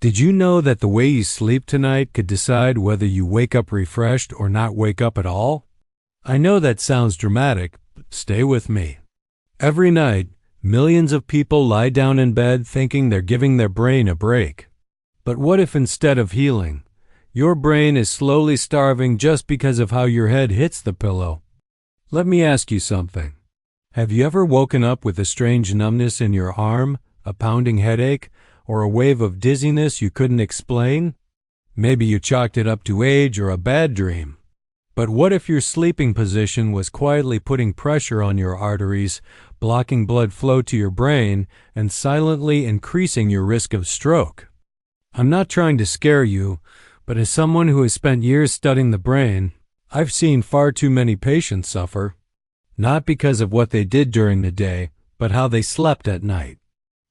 Did you know that the way you sleep tonight could decide whether you wake up refreshed or not wake up at all? I know that sounds dramatic, but stay with me. Every night, millions of people lie down in bed thinking they're giving their brain a break. But what if instead of healing, your brain is slowly starving just because of how your head hits the pillow? Let me ask you something. Have you ever woken up with a strange numbness in your arm, a pounding headache, or a wave of dizziness you couldn't explain? Maybe you chalked it up to age or a bad dream. But what if your sleeping position was quietly putting pressure on your arteries, blocking blood flow to your brain, and silently increasing your risk of stroke? I'm not trying to scare you, but as someone who has spent years studying the brain, I've seen far too many patients suffer, not because of what they did during the day, but how they slept at night.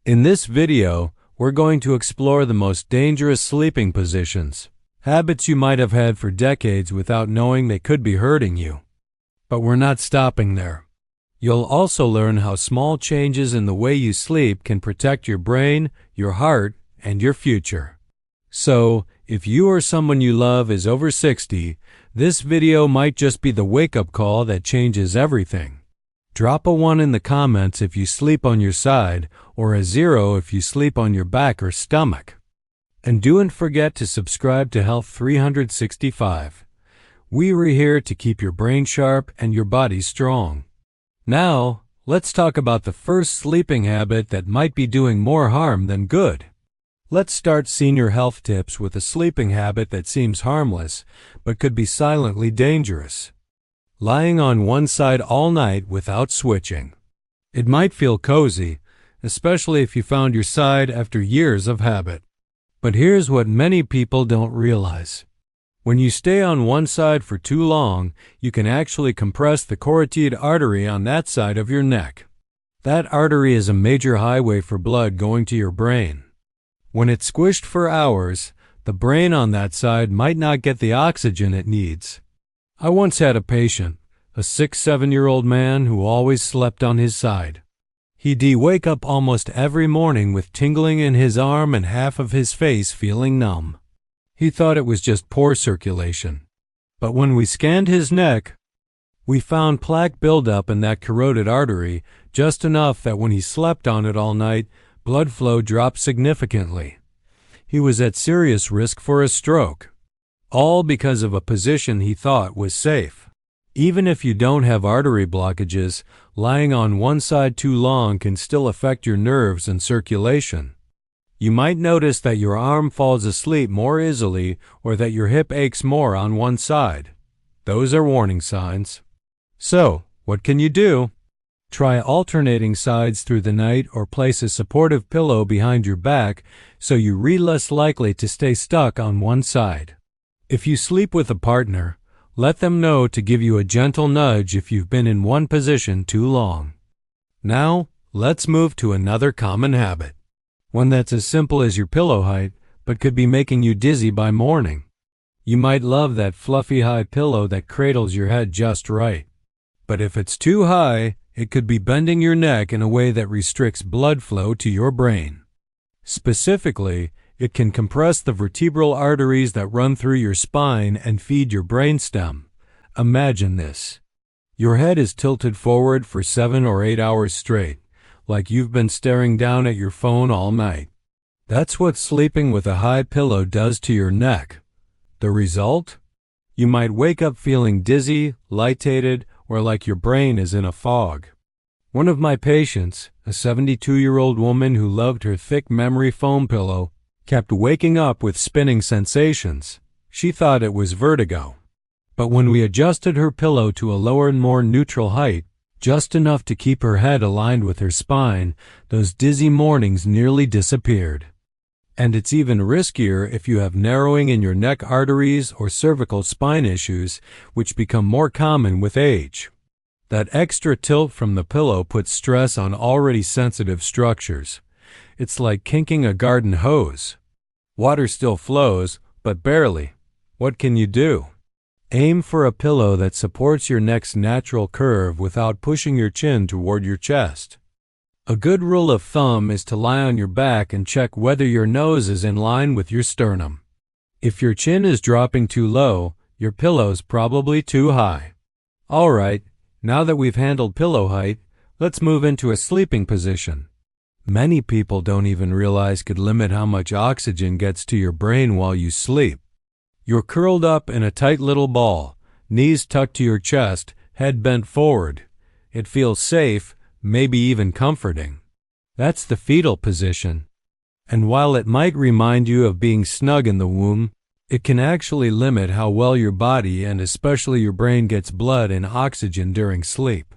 In this video, we're going to explore the most dangerous sleeping positions, habits you might have had for decades without knowing they could be hurting you. But we're not stopping there. You'll also learn how small changes in the way you sleep can protect your brain, your heart, and your future. So, if you or someone you love is over 60, this video might just be the wake-up call that changes everything. Drop a 1 in the comments if you sleep on your side, or a 0 if you sleep on your back or stomach. And don't forget to subscribe to Health 365. We're here to keep your brain sharp and your body strong. Now, let's talk about the first sleeping habit that might be doing more harm than good. Let's start senior health tips with a sleeping habit that seems harmless, but could be silently dangerous. Lying on one side all night without switching. It might feel cozy, especially if you found your side after years of habit. But here's what many people don't realize. When you stay on one side for too long, you can actually compress the carotid artery on that side of your neck. That artery is a major highway for blood going to your brain. When it's squished for hours, the brain on that side might not get the oxygen it needs. I once had a patient, a 6-7-year-old man who always slept on his side. He'd wake up almost every morning with tingling in his arm and half of his face feeling numb. He thought it was just poor circulation. But when we scanned his neck, we found plaque buildup in that carotid artery, just enough that when he slept on it all night, blood flow dropped significantly. He was at serious risk for a stroke. All because of a position he thought was safe. Even if you don't have artery blockages, lying on one side too long can still affect your nerves and circulation. You might notice that your arm falls asleep more easily or that your hip aches more on one side. Those are warning signs. So, what can you do? Try alternating sides through the night or place a supportive pillow behind your back so you're less likely to stay stuck on one side. If you sleep with a partner, let them know to give you a gentle nudge if you've been in one position too long. Now, let's move to another common habit. One that's as simple as your pillow height, but could be making you dizzy by morning. You might love that fluffy high pillow that cradles your head just right. But if it's too high, it could be bending your neck in a way that restricts blood flow to your brain. Specifically, it can compress the vertebral arteries that run through your spine and feed your brainstem. Imagine this. Your head is tilted forward for 7 or 8 hours straight, like you've been staring down at your phone all night. That's what sleeping with a high pillow does to your neck. The result? You might wake up feeling dizzy, lightheaded, or like your brain is in a fog. One of my patients, a 72-year-old woman who loved her thick memory foam pillow, kept waking up with spinning sensations. She thought it was vertigo. But when we adjusted her pillow to a lower and more neutral height, just enough to keep her head aligned with her spine, those dizzy mornings nearly disappeared. And it's even riskier if you have narrowing in your neck arteries or cervical spine issues, which become more common with age. That extra tilt from the pillow puts stress on already sensitive structures. It's like kinking a garden hose. Water still flows, but barely. What can you do? Aim for a pillow that supports your neck's natural curve without pushing your chin toward your chest. A good rule of thumb is to lie on your back and check whether your nose is in line with your sternum. If your chin is dropping too low, your pillow's probably too high. Alright, now that we've handled pillow height, let's move into a sleeping position. Many people don't even realize could limit how much oxygen gets to your brain while you sleep. You're curled up in a tight little ball, knees tucked to your chest, head bent forward. It feels safe, maybe even comforting. That's the fetal position. And while it might remind you of being snug in the womb, it can actually limit how well your body and especially your brain gets blood and oxygen during sleep.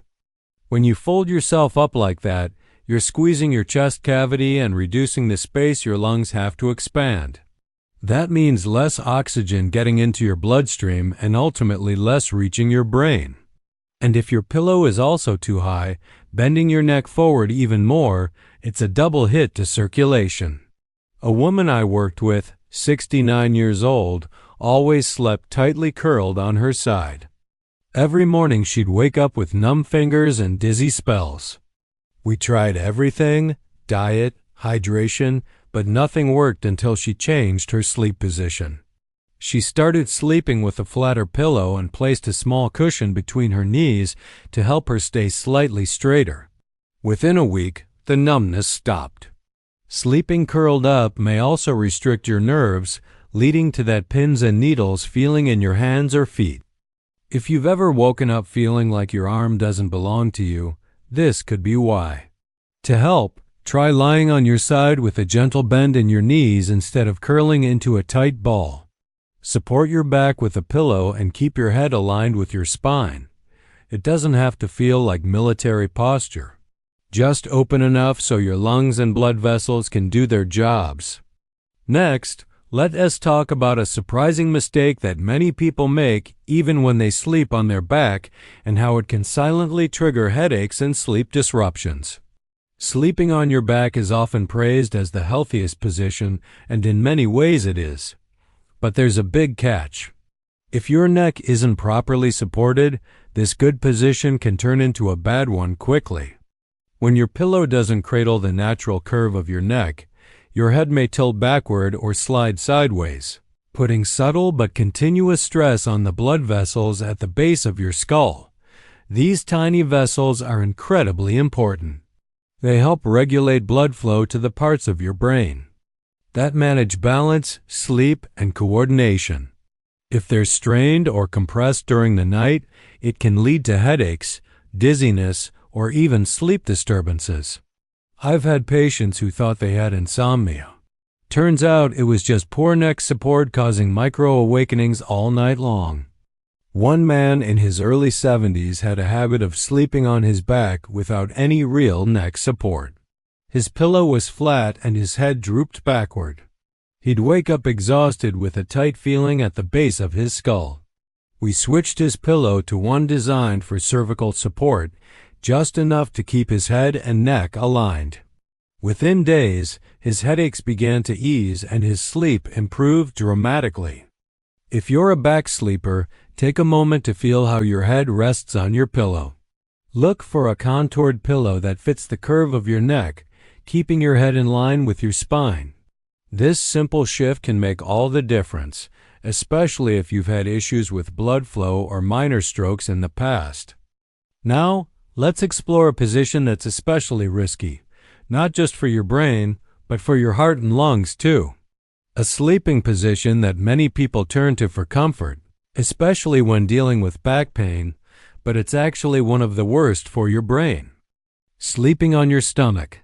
When you fold yourself up like that, you're squeezing your chest cavity and reducing the space your lungs have to expand. That means less oxygen getting into your bloodstream and ultimately less reaching your brain. And if your pillow is also too high, bending your neck forward even more, it's a double hit to circulation. A woman I worked with, 69 years old, always slept tightly curled on her side. Every morning she'd wake up with numb fingers and dizzy spells. We tried everything, diet, hydration, but nothing worked until she changed her sleep position. She started sleeping with a flatter pillow and placed a small cushion between her knees to help her stay slightly straighter. Within a week, the numbness stopped. Sleeping curled up may also restrict your nerves, leading to that pins and needles feeling in your hands or feet. If you've ever woken up feeling like your arm doesn't belong to you, this could be why. To help, try lying on your side with a gentle bend in your knees instead of curling into a tight ball. Support your back with a pillow and keep your head aligned with your spine. It doesn't have to feel like military posture. Just open enough so your lungs and blood vessels can do their jobs. Next, let us talk about a surprising mistake that many people make even when they sleep on their back and how it can silently trigger headaches and sleep disruptions. Sleeping on your back is often praised as the healthiest position, and in many ways it is. But there's a big catch. If your neck isn't properly supported, this good position can turn into a bad one quickly. When your pillow doesn't cradle the natural curve of your neck, your head may tilt backward or slide sideways, putting subtle but continuous stress on the blood vessels at the base of your skull. These tiny vessels are incredibly important. They help regulate blood flow to the parts of your brain that manage balance, sleep, and coordination. If they're strained or compressed during the night, it can lead to headaches, dizziness, or even sleep disturbances. I've had patients who thought they had insomnia. Turns out it was just poor neck support causing micro-awakenings all night long. One man in his early 70s had a habit of sleeping on his back without any real neck support. His pillow was flat and his head drooped backward. He'd wake up exhausted with a tight feeling at the base of his skull. We switched his pillow to one designed for cervical support, just enough to keep his head and neck aligned. Within days, his headaches began to ease and his sleep improved dramatically. If you're a back sleeper, take a moment to feel how your head rests on your pillow. Look for a contoured pillow that fits the curve of your neck, keeping your head in line with your spine. This simple shift can make all the difference, especially if you've had issues with blood flow or minor strokes in the past. Now, let's explore a position that's especially risky, not just for your brain, but for your heart and lungs too. A sleeping position that many people turn to for comfort, especially when dealing with back pain, but it's actually one of the worst for your brain. Sleeping on your stomach.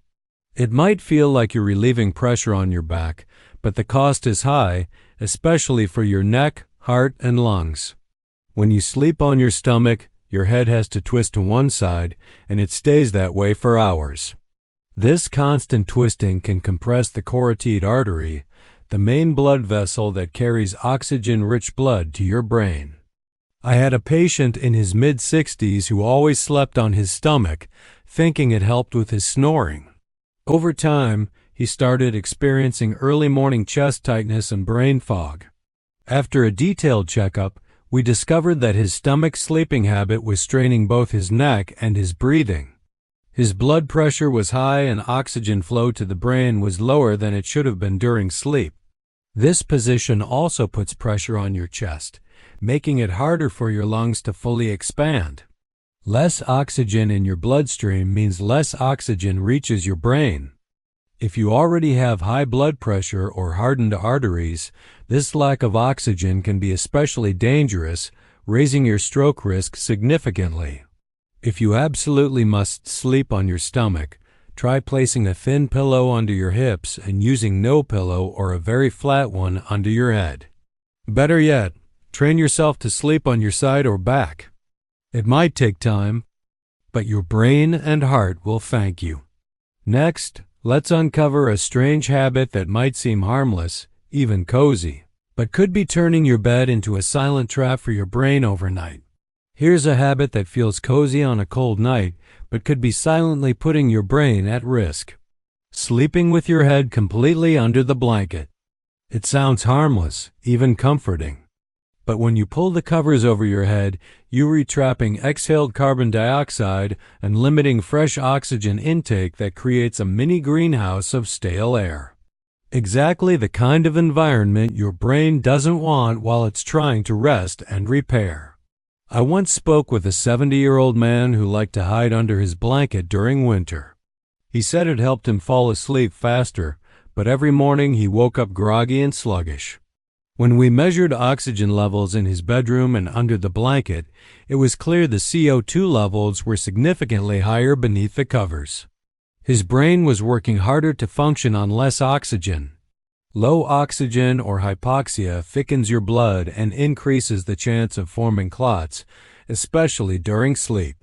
It might feel like you're relieving pressure on your back, but the cost is high, especially for your neck, heart, and lungs. When you sleep on your stomach, your head has to twist to one side, and it stays that way for hours. This constant twisting can compress the carotid artery, the main blood vessel that carries oxygen-rich blood to your brain. I had a patient in his mid-60s who always slept on his stomach, thinking it helped with his snoring. Over time, he started experiencing early morning chest tightness and brain fog. After a detailed checkup, we discovered that his stomach sleeping habit was straining both his neck and his breathing. His blood pressure was high and oxygen flow to the brain was lower than it should have been during sleep. This position also puts pressure on your chest, making it harder for your lungs to fully expand. Less oxygen in your bloodstream means less oxygen reaches your brain. If you already have high blood pressure or hardened arteries, this lack of oxygen can be especially dangerous, raising your stroke risk significantly. If you absolutely must sleep on your stomach, try placing a thin pillow under your hips and using no pillow or a very flat one under your head. Better yet, train yourself to sleep on your side or back. It might take time, but your brain and heart will thank you. Next, let's uncover a strange habit that might seem harmless, even cozy, but could be turning your bed into a silent trap for your brain overnight. Here's a habit that feels cozy on a cold night, but could be silently putting your brain at risk. Sleeping with your head completely under the blanket. It sounds harmless, even comforting. But when you pull the covers over your head, you're trapping exhaled carbon dioxide and limiting fresh oxygen intake that creates a mini greenhouse of stale air. Exactly the kind of environment your brain doesn't want while it's trying to rest and repair. I once spoke with a 70-year-old man who liked to hide under his blanket during winter. He said it helped him fall asleep faster, but every morning he woke up groggy and sluggish. When we measured oxygen levels in his bedroom and under the blanket, it was clear the CO2 levels were significantly higher beneath the covers. His brain was working harder to function on less oxygen. Low oxygen or hypoxia thickens your blood and increases the chance of forming clots, especially during sleep.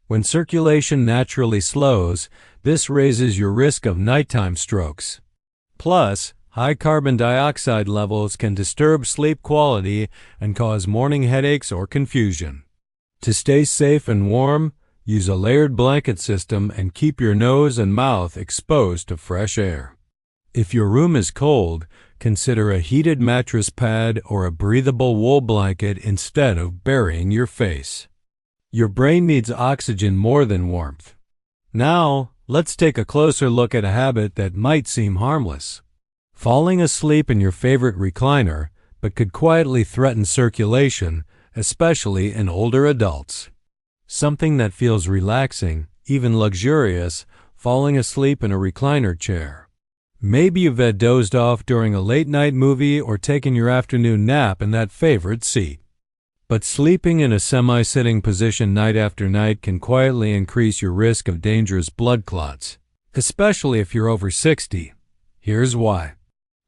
When circulation naturally slows, this raises your risk of nighttime strokes. Plus, high carbon dioxide levels can disturb sleep quality and cause morning headaches or confusion. To stay safe and warm, use a layered blanket system and keep your nose and mouth exposed to fresh air. If your room is cold, consider a heated mattress pad or a breathable wool blanket instead of burying your face. Your brain needs oxygen more than warmth. Now, let's take a closer look at a habit that might seem harmless. Falling asleep in your favorite recliner, but could quietly threaten circulation, especially in older adults. Something that feels relaxing, even luxurious, falling asleep in a recliner chair. Maybe you've dozed off during a late-night movie or taken your afternoon nap in that favorite seat. But sleeping in a semi-sitting position night after night can quietly increase your risk of dangerous blood clots, especially if you're over 60. Here's why.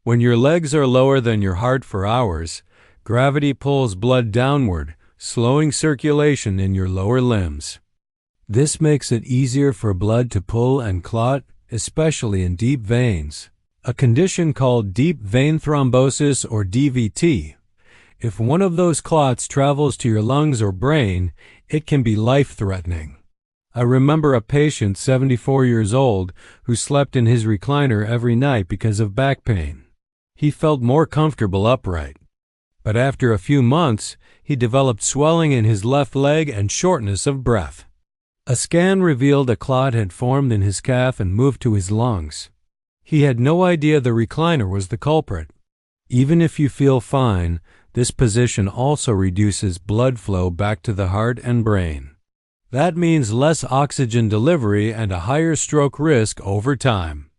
When your legs are lower than your heart for hours, gravity pulls blood downward, slowing circulation in your lower limbs. This makes it easier for blood to pull and clot, especially in deep veins, a condition called deep vein thrombosis or DVT. If one of those clots travels to your lungs or brain, it can be life-threatening. I remember a patient 74 years old who slept in his recliner every night because of back pain. He felt more comfortable upright. But after a few months, he developed swelling in his left leg and shortness of breath. A scan revealed a clot had formed in his calf and moved to his lungs. He had no idea the recliner was the culprit. Even if you feel fine, this position also reduces blood flow back to the heart and brain. That means less oxygen delivery and a higher stroke risk over time.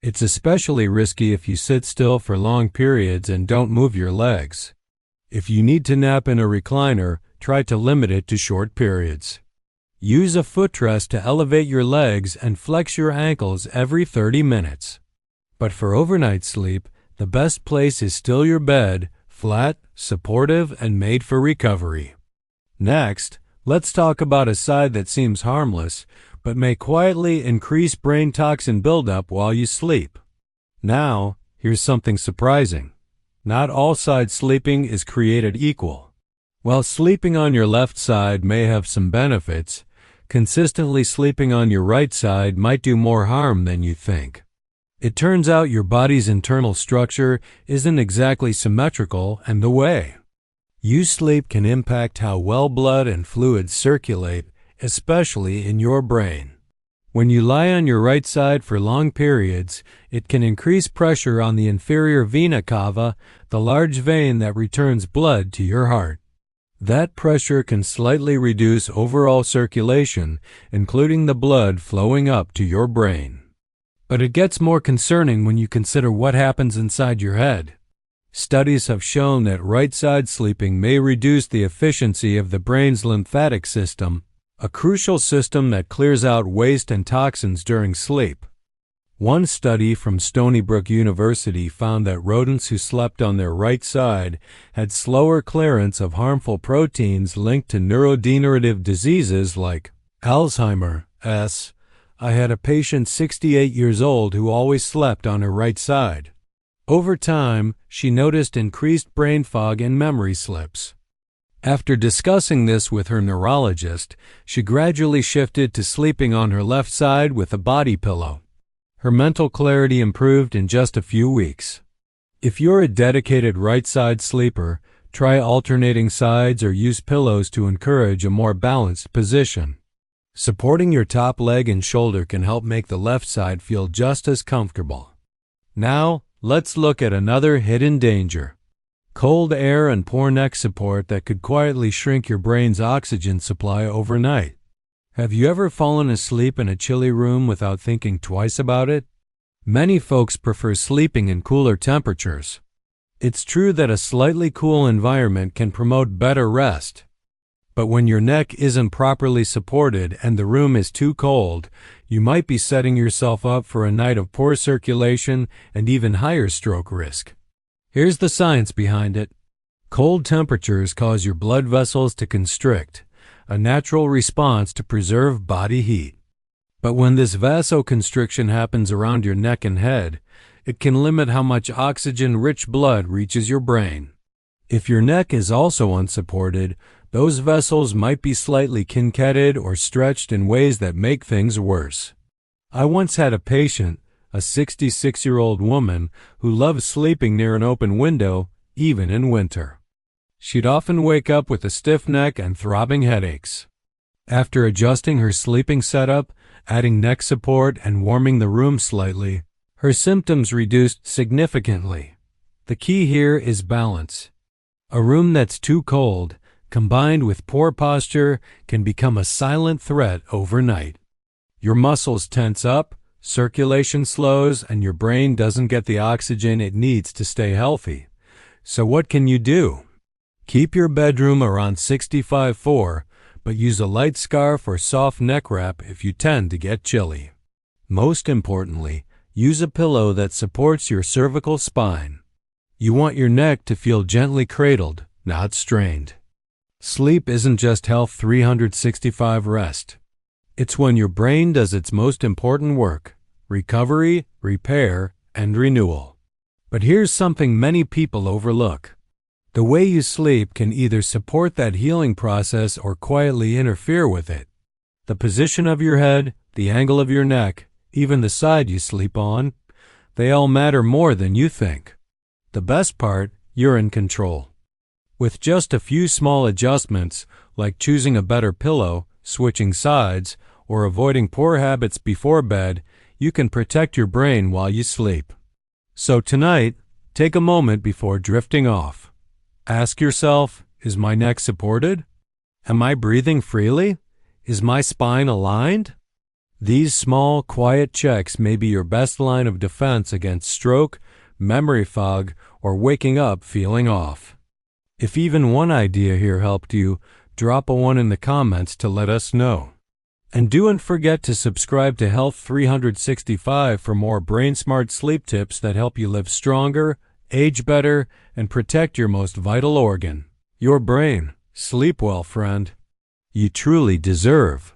It's especially risky if you sit still for long periods and don't move your legs. If you need to nap in a recliner, try to limit it to short periods. Use a footrest to elevate your legs and flex your ankles every 30 minutes. But for overnight sleep, the best place is still your bed, flat, supportive, and made for recovery. Next, let's talk about a side that seems harmless, but may quietly increase brain toxin buildup while you sleep. Now, here's something surprising. Not all side sleeping is created equal. While sleeping on your left side may have some benefits, consistently sleeping on your right side might do more harm than you think. It turns out your body's internal structure isn't exactly symmetrical, and the way you sleep can impact how well blood and fluids circulate, especially in your brain. When you lie on your right side for long periods, it can increase pressure on the inferior vena cava, the large vein that returns blood to your heart. That pressure can slightly reduce overall circulation, including the blood flowing up to your brain. But it gets more concerning when you consider what happens inside your head. Studies have shown that right-side sleeping may reduce the efficiency of the brain's lymphatic system, a crucial system that clears out waste and toxins during sleep. One study from Stony Brook University found that rodents who slept on their right side had slower clearance of harmful proteins linked to neurodegenerative diseases like Alzheimer's. I had a patient 68 years old who always slept on her right side. Over time, she noticed increased brain fog and memory slips. After discussing this with her neurologist, she gradually shifted to sleeping on her left side with a body pillow. Her mental clarity improved in just a few weeks. If you're a dedicated right-side sleeper, try alternating sides or use pillows to encourage a more balanced position. Supporting your top leg and shoulder can help make the left side feel just as comfortable. Now, let's look at another hidden danger. Cold air and poor neck support that could quietly shrink your brain's oxygen supply overnight. Have you ever fallen asleep in a chilly room without thinking twice about it? Many folks prefer sleeping in cooler temperatures. It's true that a slightly cool environment can promote better rest. But when your neck isn't properly supported and the room is too cold, you might be setting yourself up for a night of poor circulation and even higher stroke risk. Here's the science behind it. Cold temperatures cause your blood vessels to constrict, a natural response to preserve body heat. But when this vasoconstriction happens around your neck and head, it can limit how much oxygen-rich blood reaches your brain. If your neck is also unsupported, those vessels might be slightly kinketted or stretched in ways that make things worse. I once had a patient, a 66-year-old woman, who loved sleeping near an open window, even in winter. She'd often wake up with a stiff neck and throbbing headaches. After adjusting her sleeping setup, adding neck support, and warming the room slightly, her symptoms reduced significantly. The key here is balance. A room that's too cold, combined with poor posture, can become a silent threat overnight. Your muscles tense up, circulation slows, and your brain doesn't get the oxygen it needs to stay healthy. So what can you do? Keep your bedroom around 65°F, but use a light scarf or soft neck wrap if you tend to get chilly. Most importantly, use a pillow that supports your cervical spine. You want your neck to feel gently cradled, not strained. Sleep isn't just health 365 rest. It's when your brain does its most important work: recovery, repair, and renewal. But here's something many people overlook. The way you sleep can either support that healing process or quietly interfere with it. The position of your head, the angle of your neck, even the side you sleep on, they all matter more than you think. The best part, you're in control. With just a few small adjustments, like choosing a better pillow, switching sides, or avoiding poor habits before bed, you can protect your brain while you sleep. So tonight, take a moment before drifting off. Ask yourself, is my neck supported? Am I breathing freely? Is my spine aligned? These small, quiet checks may be your best line of defense against stroke, memory fog, or waking up feeling off. If even one idea here helped you, drop a 1 in the comments to let us know. And don't forget to subscribe to Health 365 for more brain-smart sleep tips that help you live stronger, age better, and protect your most vital organ, your brain. Sleep well, friend. You truly deserve